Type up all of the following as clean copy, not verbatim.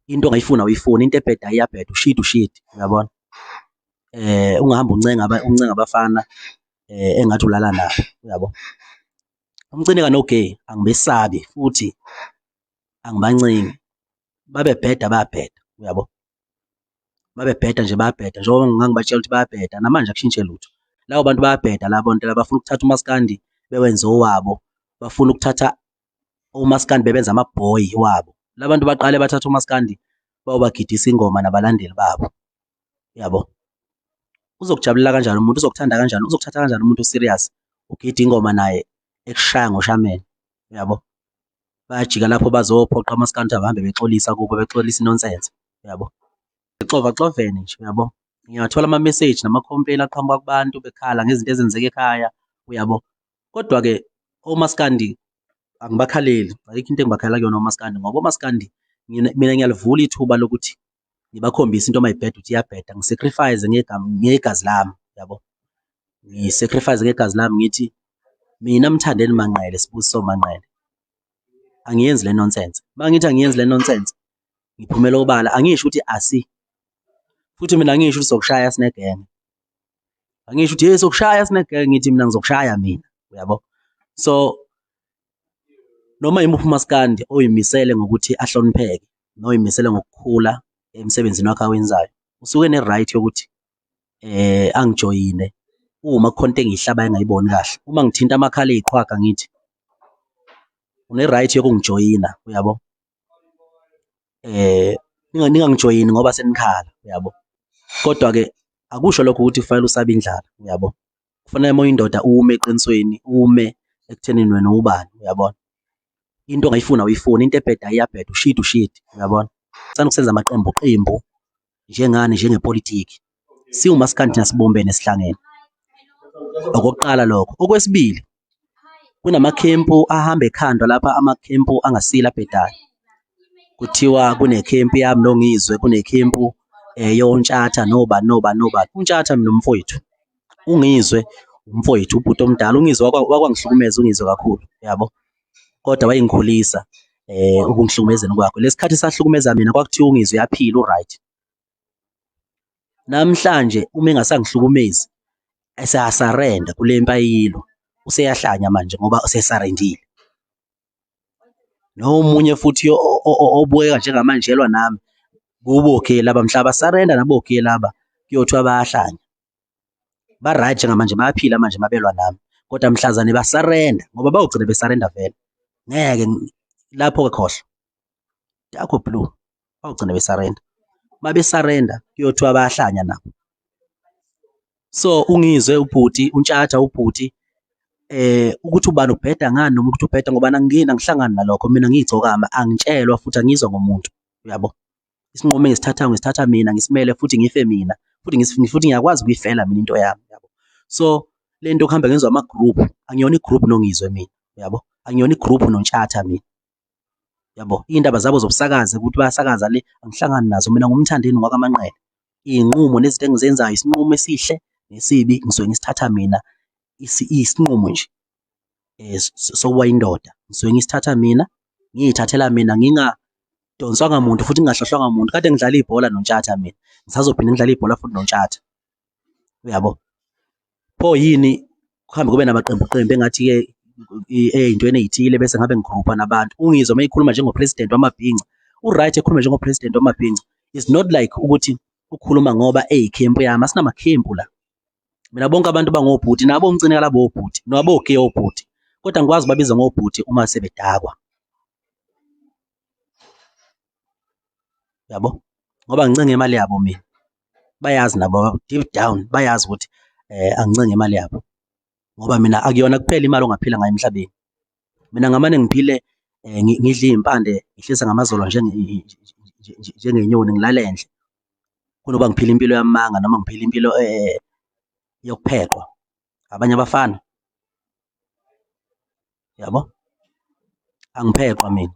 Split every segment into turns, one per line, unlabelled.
into ongayifuna uyifuna, into ebheda iyabheda, ushid, uyabona. Ungahamba uncenga abafana engathi ulala nabo, uyabo. Umcineka no-gay angibesabi futhi angibancengi, babebheda bayabheda, uyabo. Babebheda nje bayabheda, njengoba ngangibatshela ukuthi bayabheda, namanje akushintshe lutho. Labo bantu bayabheda labo nto bafuna ukuthatha umaskandi bewenze owabo, bafuna ukuthatha umaskandi bebenza amabhoyi wabo. Labantu baqale bathatha umaskandi bayobagidisa ingoma nabalandeli babo, yabo. Uzokujabulela kanjani umuntu, uzokuthanda kanjani, uzokuthatha kanjani umuntu serious ugida ingoma naye ekushaya ngoshameni, uyabo. Bayajika lapho bazophoqa amaskandi abahambe bexolisa kubo, bexolisa inonsense, uyabo. Bexovaxovene nje, uyabo. Ngiyathola ama-message nama-complain aqhamuka kubantu bekhala ngezinto ezenzeka ekhaya, uyabo. Kodwa-ke omaskandi angibakhaleli, ayikho into engibakhalela kuyona omaskandi ngoba omaskandi mina ngiyalivula ithuba lokuthi ngibakhombise into mayibheda ukuthi iyabheda, ngisacrifice ngegazi lami, yabo. Ngisacrifice ngegazi lami ngithi mina Umthandeni Manqele, Sibusiso Manqele, angiyenzi le nonsense. Mangithi angiyenzi le nonsense, ngiphumela obala, angisho ukuthi futhi mina angisho ukuthi sokushaya sinegenge. Angisho ukuthi sokushaya sinegenge, ngithi mina ngizokushaya mina, uyabo. So noma yimuphi umaskandi oyimisele ngokuthi ahlonipheke, noyimisele ngokukhula emsebenzini wakhe awenzayo, usuke ne-right yokuthi angijoyine uma kukhona into engiyihlaba engayiboni kahle. Uma ngithinta amakhala eyiqhwaga ngithi une-right yokungijoyina, uyabo. Ningangijoyini ngoba senikhala, uyabo. Kodwa-ke akusho lokho ukuthi kufanele usabe indlala, uyabo. Kufanele uma uyindoda ume eqinisweni, ume ekuthenini wena ubani, uyabona. Into ongayifuna uyifuna, into ebheda iyabheda, ushid, uyabona. Sithanda ukusenza amaqembu njengepolitiki. Siwumaskandi nasibumbene sihlangene. Okokuqala lokho. Okwesibili, kunamakhempu ahamba ekhandwa lapha, amakhempu angasile abhedayo. Kuthiwa kunekhempu yami nongizwe, kunekhempu yoNtshatha nobani. uNtshatha mina umfowethu, ungizwe umfowethu, ubhuti omdala. Ungizwe wakwangihlukumeza ungizwe kakhulu, yabo. Kodwa wayengikhulisa ukungihlukumezeni kwakho. Lesikhathi sahlukumeza mina kwakuthiwa ungizwe uyaphila, u-right. Namhlanje uma engasangihlukumezi eseyasarenda kule mpi ayilwa, useyahlanya manje ngoba usesarendile. Nomunye futhi obukeka njengamanjelwa nami, kubo-gay laba mhla basarenda nabo-gay laba kuyothiwa bayahlanya. Ba-right njengamanje, bayaphila manje mabelwa nami, kodwa mhlazane basarenda ngoba bayogcina besarenda vele. Ngeke lapho-ke khohlwa yakho blue, bawugcina besarenda. Mabesarenda kuyothiwa bayahlanya nabo. So ungizwe ubhuti, uNtshatha ubhuti, ukuthi ubani ubheda ngani noma ukuthi ubheda ngoba angihlangani nalokho, mina ngiyigcokama, angitshelwa futhi angizwa ngomuntu, uyabo. Isinqumo ngisithatha mina, ngisimele futhi ngife mina, futhi ngiyakwazi ukuyifela mina into yami, yabo. So le nto kuhamba ngenzwa ama-group, angiyona i-group nongizwe mina, yabo. Angiyona i-group noNtshatha mina, yabo. Iy'ndaba zabo zobusakazi ukuthi bayasakaza le, angihlangani nazo. Mina ngumthandeni wakwaManqele. Iy'nqumo nezinto engizenzayo, isinqumo esihle nesibi ngisuke ngisithatha mina, isinqumo nje sokuba indoda ngisuke ngisithatha mina, ngiyithathela mina, ngingadonswanga muntu futhi ngingahlahlwanga muntu. Kade ngidlala ibhola noNtshatha mina, ngisazophinda ngidlala ibhola futhi noNtshatha, uyabo. Pho yini kuhambe kube namaqembu engathi-ke ey'ntweni ey'thile bese ngabe ngigrupha nabantu. Ungizwe uma ekhuluma njengopresident wamabhinca, u-right ekhuluma njengopresident wamabhinca. It's not like ukuthi ukhuluma ngoba eyikhempu yami, asinamakhempu la. Mina bonke abantu bangobhuti, nabo Umcineka labo obhuti, nabo-gay obhuti, kodwa ngikwazi babiza ngobhuti uma sebedakwa, yabo. Ngoba ngincenge imali yabo mina, bayazi nabo deep down, bayazi ukuthi angincenge imali yabo, ngoba mina akuyona kuphela imali ongaphila ngayo emhlabeni. Mina ngamane ngiphile ngidla iy'mpande, ngihlisa ngamazolo njengenyoni, ngilale endle, kunoba ngiphila impilo yamanga noma ngiphila impilo yokupheqwa abanye abafana, yabo. Angipheqwa mina.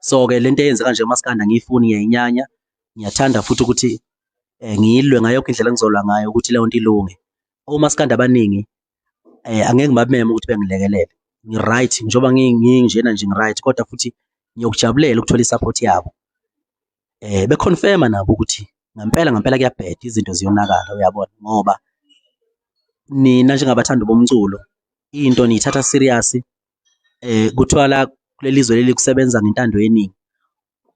So-ke lento eyenzeka nje umaskandi angiyifuni, ngiyayinyanya. Ngiyathanda futhi ukuthi ngiyilwe ngayo yonke indlela engizolwa ngayo ukuthi leyo nto ilunge. Omaskandi abaningi angeke ngibameme ukuthi bengilekelele. Ngi-right njengoba nginjena nje ngi-right, kodwa futhi ngiyokujabulela ukuthola i-support yabo. beconfirma nabo ukuthi ngempela kuyabheda, izinto ziyonakala, uyabona, ngoba nina njengabathandi bomculo into niyithatha serious. Kuthiwa la kuleli zwe leli kusebenza ngentando yeningi.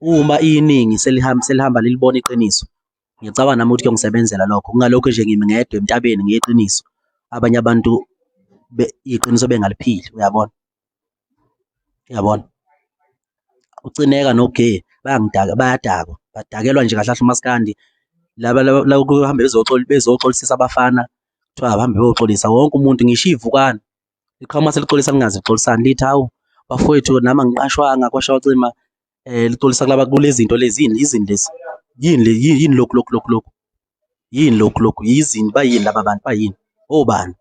Uma iningi selihamba lilibona iqiniso, ngiyacabanga nami ukuthi kuyongisebenzela lokho, kungalokho nje ngimi ngedwa emtabeni ngeqiniso, abanye abantu iqiniso bengaliphili, uyabona, uyabona. Ucineka noGay bayadakwa, badakelwa nje kahle kahle umaskandi. Laba kuhambe bezoxolisisa abafana, kuthiwa abahambe beyoxolisa wonke umuntu, ngisho iy'vukana liqhamuka selixolisa lingazi lixolisani, lithi hawu bafowethu nami angiqashwanga kwashawacima, lixolisa kule zinto lezi, yini lezi, yini lokhu, yini lokhu, yizini, bayini laba bantu, bayini, obani,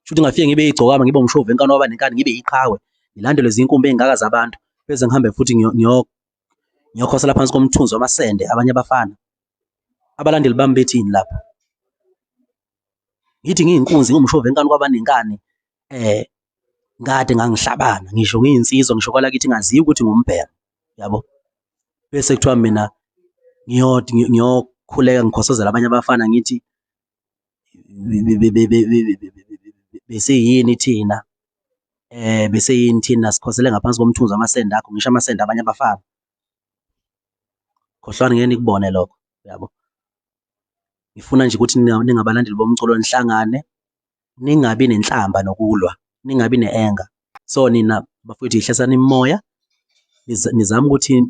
shuthi ngingafike ngibe igcokama, ngibe umshovu wenkani waba nenkani, ngibe iqhawe, ngilandele zinkumbi ey'ngaka zabantu, bese ngihambe futhi ngiyokhosela phansi komthunzi wamasende abanye abafana. Abalandeli bami bethini lapho? Ngithi ngiyinkunzi, ngiwumshovu wenkani kwaba nenkani, kade ngangihlabana, ngisho ngiyinsizwa, ngisho kwalakithi ngaziwa ukuthi ngumbhemu, yabo. Bese kuthiwa mina ngiyokhuleka ngikhosozela abanye abafana, ngithi besiyini thina, besiyini thina, sikhosele ngaphansi komthunzi wamasende akho, ngisho amasende abanye abafana. Khohlwane ngeke nikubone lokho, yabo. Ngifuna nje ukuthi ningabalandeli bomculo nihlangane, ningabi nenhlamba nokulwa, ningabi ne-anger. So nina bafowethu yihlisani imimoya, nizame ukuthi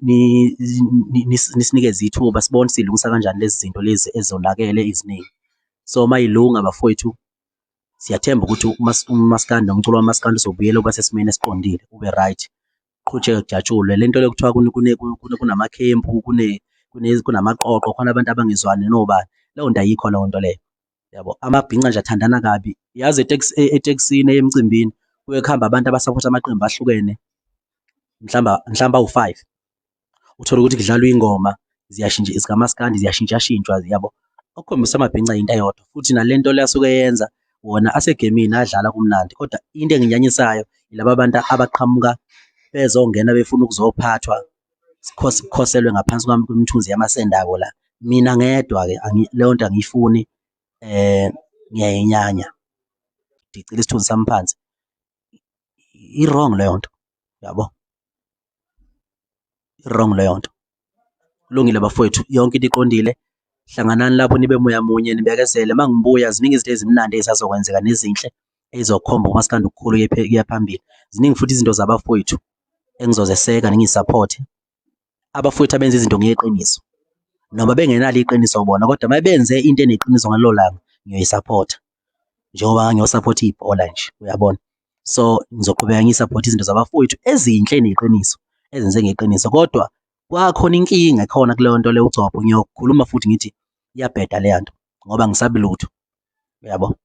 nisinikeze ithuba sibone silungisa kanjani lezi zinto lezi ezonakele eziningi. So mayilunga bafowethu, siyathemba ukuthi umaskandi nomculo wamaskandi uzobuyela uba sesimeni esiqondile, ube right, qhutsheke kujatshulwe. Le nto le kuthiwa kunamakhempu, kunamaqoqo, khona abantu abangezwani nobani, leyo nto ayikho leyo nto leyo, yabo. Amabhinca nje athandana kabi, yazi etekisini emcimbini kuye kuhamba abantu abasaphotha amaqembu ahlukene, mhlawumbe awu-5, uthole ukuthi kudlalwa ingoma zikamaskandi ziyashintshashintshwa, yabo, okukhombisa amabhinca yinto eyodwa, futhi nale nto le asuke eyenza wona asegemini adlala kumnandi, kodwa into enginyanyisayo yilaba abantu abaqhamuka bezongena befuna ukuzophathwa, sikhoselwe ngaphansi kwemithunzi yamasende abo la. Mina ngedwa-ke leyo nto angiyifuni, ngiyayinyanya, ngicela isithunzi sami phansi, i-wrong leyo nto, yabo, i-wrong leyo nto. Kulungile bafowethu, yonke into iqondile, hlanganani lapho nibe moya munye, nibekezele. Uma ngibuya ziningi izinto ezimnandi ezisazokwenzeka nezinhle ezizokhomba umaskandi ukukhulu kuya phambili. Ziningi futhi izinto zabafowethu engizozeseka ningiyisapothe, abafowethu abenza izinto ngeqiniso, noma bengenalo iqiniso bona, kodwa uma benze into eneqiniso ngalelo langa ngiyoyisapotha, njengoba ngiyosapotha ibhola nje, uyabona. So ngizoqhubeka ngiyisapothe izinto zabafowethu ezinhle neqiniso, ezenze ngeqiniso, kodwa kwakhona inkinga ekhona kuleyo nto leyo uGcopho, ngiyokhuluma futhi ngithi iyabheda leya nto, ngoba angisabi lutho, uyabo.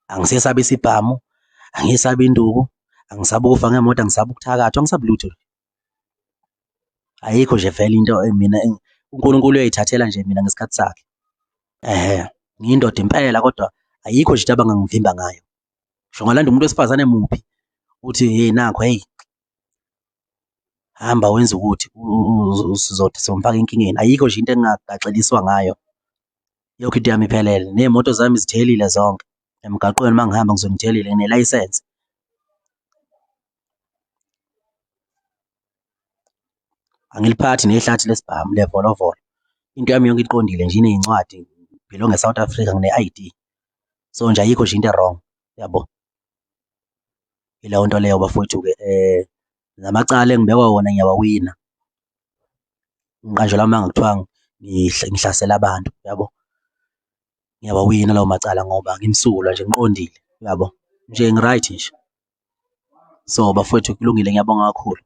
Angisesabi isibhamu, angisabi induku, angisabi ukufa ngemoto, angisabi ukuthakathwa, angisabi lutho. Ayikho nje vele into mina uNkulunkulu uyayithathela nje mina ngesikhathi sakhe. Ngiyindoda impela, kodwa ayikho nje into abangangivimba ngayo. Ngisho ngalanda umuntu wesifazane muphi, uthi hey nakho, hey, hamba wenza ukuthi sizothi somfaka enkingeni. Ayikho nje into engingagaxeliswa ngayo, yonke into yami iphelele, ney'moto zami zithelile zonke emgaqweni, uma ngihamba ngizobe ngithelile, ngine-license. Angiliphathi nehlathi lesibhamu levolovolo, into yami yonke iqondile nje, iney'ncwadi, ngibhilonge e-South Africa, ngine-ID. So nje ayikho nje into e-wrong, yabo. Yileyo nto leyo bafowethu-ke, namacala engibekwa wona ngiyawawina, ngiqanjelwa amanga kuthiwa ngihlasela abantu, yabo. Ngiyawawina lawo macala ngoba ngimsulwa nje, ngiqondile, yabo, nje ngi-right nje. So bafowethu kulungile, ngiyabonga kakhulu.